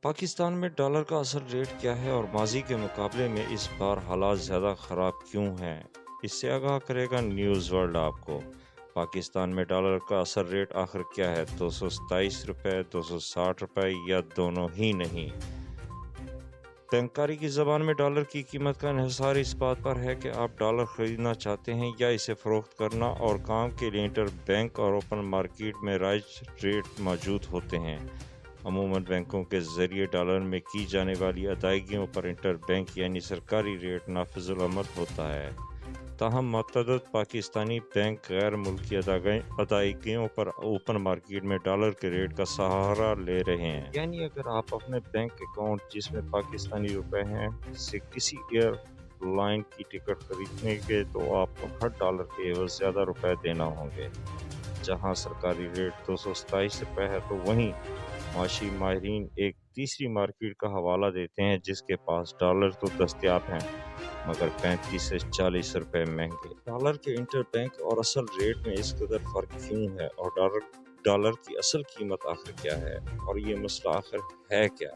پاکستان میں ڈالر کا اصل ریٹ کیا ہے اور ماضی کے مقابلے میں اس بار حالات زیادہ خراب کیوں ہیں؟ اس سے آگاہ کرے گا نیوز ورلڈ آپ کو۔ پاکستان میں ڈالر کا اصل ریٹ آخر کیا ہے؟ 227 روپے، 260 روپے یا دونوں ہی نہیں؟ بینکاری کی زبان میں ڈالر کی قیمت کا انحصار اس بات پر ہے کہ آپ ڈالر خریدنا چاہتے ہیں یا اسے فروخت کرنا، اور کام کے لیے انٹر بینک اور اوپن مارکیٹ میں رائج ریٹ موجود ہوتے ہیں۔ عموماً بینکوں کے ذریعے ڈالر میں کی جانے والی ادائیگیوں پر انٹر بینک یعنی سرکاری ریٹ نافذ العمل ہوتا ہے۔ تاہم متعدد پاکستانی بینک غیر ملکی ادائیگیوں پر اوپن مارکیٹ میں ڈالر کے ریٹ کا سہارا لے رہے ہیں۔ یعنی اگر آپ اپنے بینک اکاؤنٹ جس میں پاکستانی روپے ہیں سے کسی ایئر لائن کی ٹکٹ خریدیں گے تو آپ کو ہر ڈالر کے عوض زیادہ روپے دینا ہوں گے۔ جہاں سرکاری ریٹ 227 روپے ہے تو وہیں معاشی ماہرین ایک تیسری مارکیٹ کا حوالہ دیتے ہیں جس کے پاس ڈالر تو دستیاب ہیں مگر 35 سے 40 روپے مہنگے۔ ڈالر کے انٹر بینک اور اصل ریٹ میں اس قدر فرق کیوں ہے اور ڈالر کی اصل قیمت آخر کیا ہے اور یہ مسئلہ آخر ہے کیا؟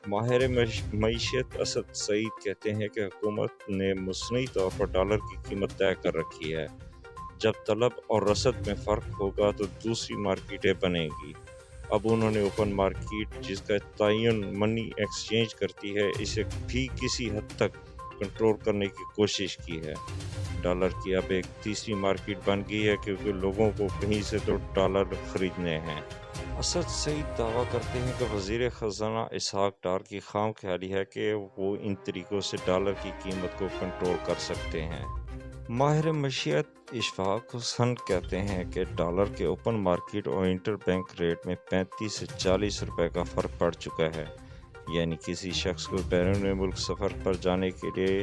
ماہر معیشت اسد سعید کہتے ہیں کہ حکومت نے مصنوعی طور پر ڈالر کی قیمت طے کر رکھی ہے۔ جب طلب اور رسد میں فرق ہوگا تو دوسری مارکیٹیں بنیں گی۔ اب انہوں نے اوپن مارکیٹ جس کا تعین منی ایکسچینج کرتی ہے اسے بھی کسی حد تک کنٹرول کرنے کی کوشش کی ہے۔ ڈالر کی اب ایک تیسری مارکیٹ بن گئی ہے کیونکہ لوگوں کو کہیں سے تو ڈالر خریدنے ہیں۔ اسد سعید دعویٰ کرتے ہیں کہ وزیر خزانہ اسحاق ڈار کی خام خیالی ہے کہ وہ ان طریقوں سے ڈالر کی قیمت کو کنٹرول کر سکتے ہیں۔ ماہر معیشت اشفاق حسن کہتے ہیں کہ ڈالر کے اوپن مارکیٹ اور انٹر بینک ریٹ میں 35 سے 40 روپے کا فرق پڑ چکا ہے۔ یعنی کسی شخص کو بیرون ملک سفر پر جانے کے لیے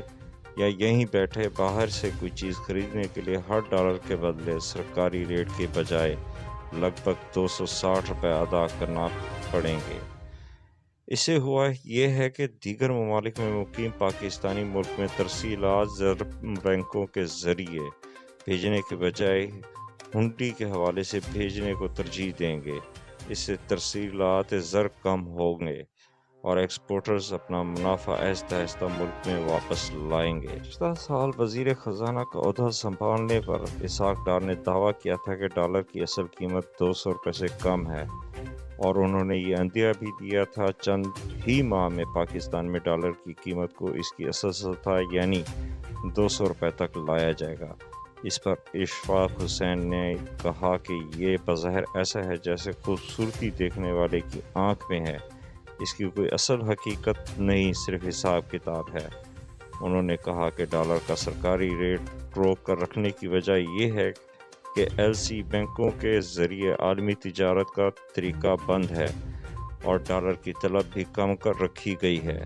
یا یہیں بیٹھے باہر سے کوئی چیز خریدنے کے لیے ہر ڈالر کے بدلے سرکاری ریٹ کے بجائے لگ بھگ 260 روپے ادا کرنا پڑیں گے۔ اس سے ہوا یہ ہے کہ دیگر ممالک میں مقیم پاکستانی ملک میں ترسیلات زر بینکوں کے ذریعے بھیجنے کے بجائے ہنڈی کے حوالے سے بھیجنے کو ترجیح دیں گے۔ اس سے ترسیلات زر کم ہوں گے اور ایکسپورٹرز اپنا منافع آہستہ آہستہ ملک میں واپس لائیں گے۔ گزشتہ سال وزیر خزانہ کا عہدہ سنبھالنے پر اسحاق ڈار نے دعویٰ کیا تھا کہ ڈالر کی اصل قیمت 200 روپے سے کم ہے، اور انہوں نے یہ عندیہ بھی دیا تھا چند ہی ماہ میں پاکستان میں ڈالر کی قیمت کو اس کی اصل سطح یعنی 200 روپے تک لایا جائے گا۔ اس پر اشفاق حسین نے کہا کہ یہ بظاہر ایسا ہے جیسے خوبصورتی دیکھنے والے کی آنکھ میں ہے، اس کی کوئی اصل حقیقت نہیں، صرف حساب کتاب ہے۔ انہوں نے کہا کہ ڈالر کا سرکاری ریٹ روک کر رکھنے کی وجہ یہ ہے کہ ایل سی بینکوں کے ذریعے عالمی تجارت کا طریقہ بند ہے اور ڈالر کی طلب بھی کم کر رکھی گئی ہے۔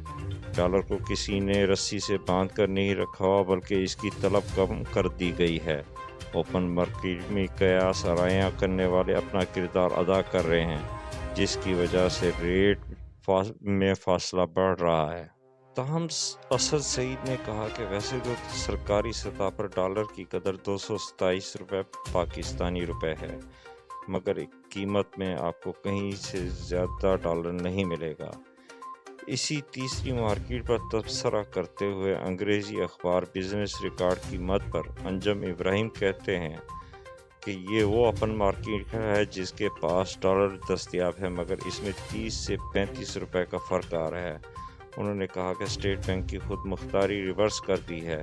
ڈالر کو کسی نے رسی سے باندھ کر نہیں رکھا ہوا بلکہ اس کی طلب کم کر دی گئی ہے۔ اوپن مارکیٹ میں قیاس آرائیاں کرنے والے اپنا کردار ادا کر رہے ہیں جس کی وجہ سے ریٹ میں فاصلہ بڑھ رہا ہے۔ تاہم اسد سعید نے کہا کہ ویسے تو سرکاری سطح پر ڈالر کی قدر 227 روپے پاکستانی روپے ہے، مگر قیمت میں آپ کو کہیں سے زیادہ ڈالر نہیں ملے گا۔ اسی تیسری مارکیٹ پر تبصرہ کرتے ہوئے انگریزی اخبار بزنس ریکارڈ کی مد پر انجم ابراہیم کہتے ہیں کہ یہ وہ اوپن مارکیٹ ہے جس کے پاس ڈالر دستیاب ہے مگر اس میں 30 سے 35 روپے کا فرق آ رہا ہے۔ انہوں نے کہا کہ اسٹیٹ بینک کی خود مختاری ریورس کر دی ہے۔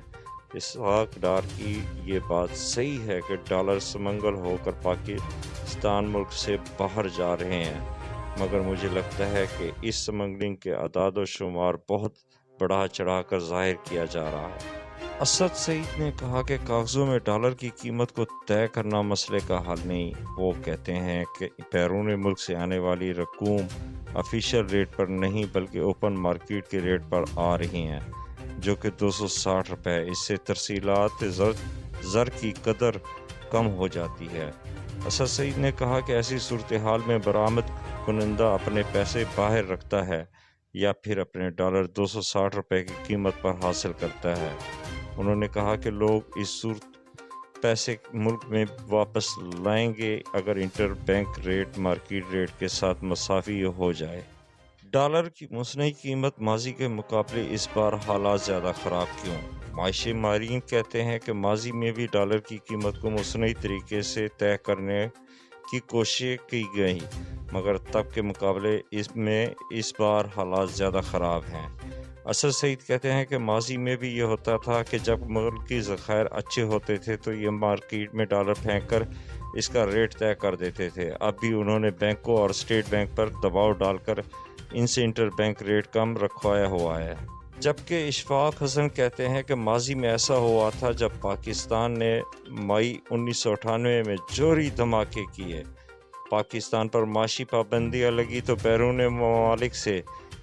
اسحاق ڈار کی یہ بات صحیح ہے کہ ڈالر سمنگل ہو کر پاکستان ملک سے باہر جا رہے ہیں، مگر مجھے لگتا ہے کہ اس سمگلنگ کے اعداد و شمار بہت بڑھا چڑھا کر ظاہر کیا جا رہا ہے۔ اسد سعید نے کہا کہ کاغذوں میں ڈالر کی قیمت کو طے کرنا مسئلے کا حل نہیں۔ وہ کہتے ہیں کہ بیرون ملک سے آنے والی رقوم آفیشل ریٹ پر نہیں بلکہ اوپن مارکیٹ کے ریٹ پر آ رہی ہیں جو کہ 260 روپے ہے۔ اس سے ترسیلات زر کی قدر کم ہو جاتی ہے۔ اسد سعید نے کہا کہ ایسی صورتحال میں برآمد کنندہ اپنے پیسے باہر رکھتا ہے یا پھر اپنے ڈالر 260 روپے کی قیمت پر حاصل کرتا ہے۔ انہوں نے کہا کہ لوگ اس صورت پیسے ملک میں واپس لائیں گے اگر interbank rate market rate کے ساتھ مساوی ہو جائے۔ ڈالر کی مصنوعی قیمت ماضی کے مقابلے اس بار حالات زیادہ خراب کیوں؟ معاشی ماہرین کہتے ہیں کہ ماضی میں بھی ڈالر کی قیمت کو مصنوعی طریقے سے طے کرنے کی کوشش کی گئی، مگر تب کے مقابلے اس بار حالات زیادہ خراب ہیں۔ اسد سعید کہتے ہیں کہ ماضی میں بھی یہ ہوتا تھا کہ جب ملکی ذخائر اچھے ہوتے تھے تو یہ مارکیٹ میں ڈالر پھینک کر اس کا ریٹ طے کر دیتے تھے۔ اب بھی انہوں نے بینکوں اور اسٹیٹ بینک پر دباؤ ڈال کر ان سے انٹر بینک ریٹ کم رکھوایا ہوا ہے۔ جبکہ اشفاق حسن کہتے ہیں کہ ماضی میں ایسا ہوا تھا جب پاکستان نے مئی 1998 میں جوہری دھماکے کیے، پاکستان پر معاشی پابندیاں لگی تو بیرون ممالک سے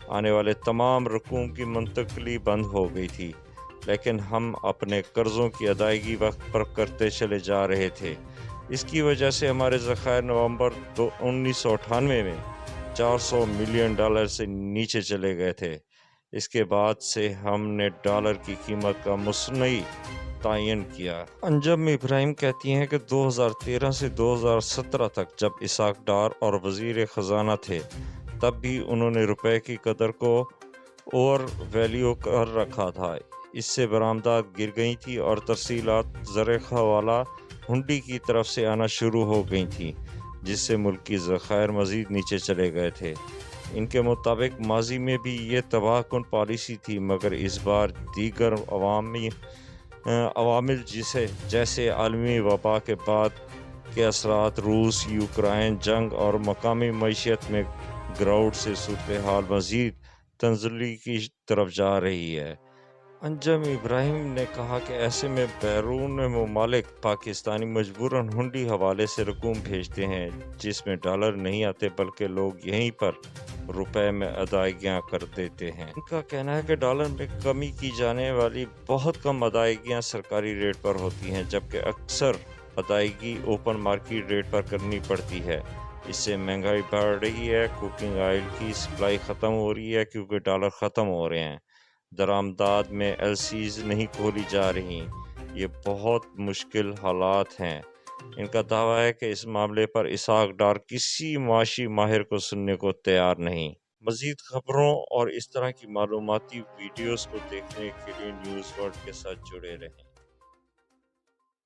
آنے والے تمام رقوم کی منتقلی بند ہو گئی تھی، لیکن ہم اپنے قرضوں کی ادائیگی وقت پر کرتے چلے جا رہے تھے۔ اس کی وجہ سے ہمارے ذخائر نومبر 1998 میں $400 ملین سے نیچے چلے گئے تھے۔ اس کے بعد سے ہم نے ڈالر کی قیمت کا مصنوعی تعین کیا۔ انجم ابراہیم کہتی ہیں کہ 2013 سے 2017 تک جب اسحاق ڈار اور وزیر خزانہ تھے، تب بھی انہوں نے روپے کی قدر کو اوور ویلیو کر رکھا تھا۔ اس سے برآمدات گر گئی تھی اور ترسیلات زر حوالہ ہنڈی کی طرف سے آنا شروع ہو گئی تھیں، جس سے ملک کی ذخائر مزید نیچے چلے گئے تھے۔ ان کے مطابق ماضی میں بھی یہ تباہ کن پالیسی تھی، مگر اس بار دیگر عوامل جیسے عالمی وبا کے بعد کے اثرات، روس یوکرائن جنگ اور مقامی معیشت میں گراوٹ سے صورتحال مزید تنزلی کی طرف جا رہی ہے۔ انجم ابراہیم نے کہا کہ ایسے میں بیرون ممالک پاکستانی مجبوراً ہنڈی حوالے سے رقوم بھیجتے ہیں، جس میں ڈالر نہیں آتے بلکہ لوگ یہیں پر روپے میں ادائیگیاں کر دیتے ہیں۔ ان کا کہنا ہے کہ ڈالر میں کمی کی جانے والی بہت کم ادائیگیاں سرکاری ریٹ پر ہوتی ہیں، جبکہ اکثر ادائیگی اوپن مارکیٹ ریٹ پر کرنی پڑتی ہے۔ اس سے مہنگائی بڑھ رہی ہے۔ کوکنگ آئل کی سپلائی ختم ہو رہی ہے کیونکہ ڈالر ختم ہو رہے ہیں۔ درآمدات میں ایل سیز نہیں کھولی جا رہی۔ یہ بہت مشکل حالات ہیں۔ ان کا دعویٰ ہے کہ اس معاملے پر اسحاق ڈار کسی معاشی ماہر کو سننے کو تیار نہیں۔ مزید خبروں اور اس طرح کی معلوماتی ویڈیوز کو دیکھنے کے لیے نیوز ورلڈ کے ساتھ جڑے رہیں۔